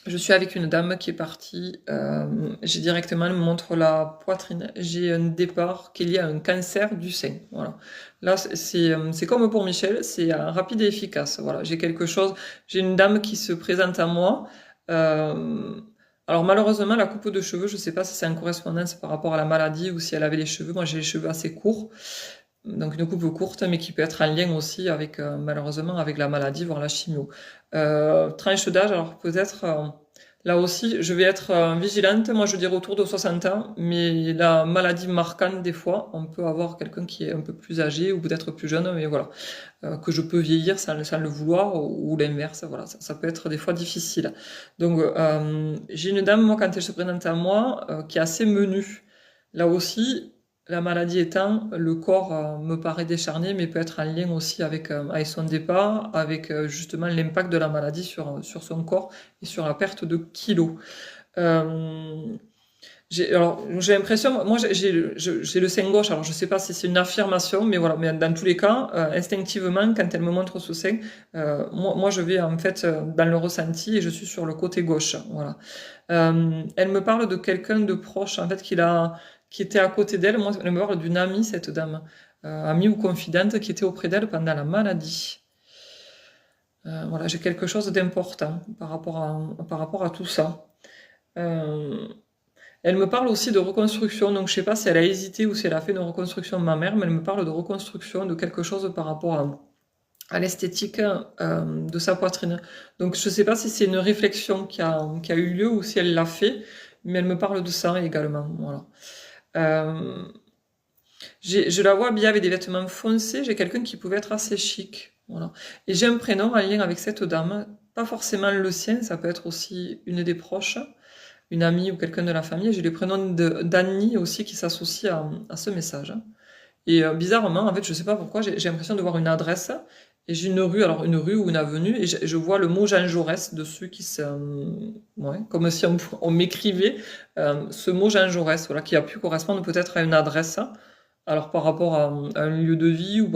Je suis avec une dame qui est partie, j'ai directement, elle me montre la poitrine, j'ai un départ qui est lié à un cancer du sein, voilà. Là, c'est comme pour Michel, c'est rapide et efficace, voilà. J'ai une dame qui se présente à moi. euh, alors malheureusement, la coupe de cheveux, je sais pas si c'est en correspondance par rapport à la maladie ou si elle avait les cheveux. Moi, j'ai les cheveux assez courts, donc une coupe courte, mais qui peut être en lien aussi avec, malheureusement, avec la maladie, voire la chimio. Tranche d'âge, alors peut-être, là aussi, je vais être vigilante. Moi, je dirais autour de 60 ans, mais la maladie marquante, des fois, on peut avoir quelqu'un qui est un peu plus âgé ou peut-être plus jeune, mais voilà, que je peux vieillir sans le vouloir ou l'inverse. Voilà, ça peut être des fois difficile. Donc, j'ai une dame, moi, quand elle se présente à moi, qui est assez menue. Là aussi, la maladie étant, le corps me paraît décharné, mais peut être en lien aussi avec son départ, avec justement l'impact de la maladie sur son corps et sur la perte de kilos. Euh, j'ai l'impression, moi j'ai le sein gauche, alors je sais pas si c'est une affirmation, mais voilà, mais dans tous les cas, instinctivement, quand elle me montre ce sein, moi je vais en fait dans le ressenti et je suis sur le côté gauche, voilà. Elle me parle de quelqu'un de proche, en fait, qui était à côté d'elle. Moi, elle me parle d'une amie, cette dame, amie ou confidente, qui était auprès d'elle pendant la maladie. Voilà, j'ai quelque chose d'important par rapport à tout ça. Euh, Elle me parle aussi de reconstruction, donc je sais pas si elle a hésité ou si elle a fait une reconstruction de ma mère, mais elle me parle de reconstruction, de quelque chose par rapport à l'esthétique de sa poitrine. Donc je sais pas si c'est une réflexion qui a eu lieu ou si elle l'a fait, mais elle me parle de ça également. Voilà. Euh, je la vois habillée avec des vêtements foncés, j'ai quelqu'un qui pouvait être assez chic. Voilà. Et j'ai un prénom en lien avec cette dame, pas forcément le sien, ça peut être aussi une des proches, une amie ou quelqu'un de la famille. J'ai le prénom d'Annie aussi qui s'associe à ce message. Et bizarrement, en fait, je sais pas pourquoi, j'ai l'impression de voir une adresse et j'ai une rue, alors une rue ou une avenue, et je vois le mot Jean Jaurès dessus ouais, comme si on m'écrivait ce mot Jean Jaurès, voilà, qui a pu correspondre peut-être à une adresse, alors par rapport à un lieu de vie ou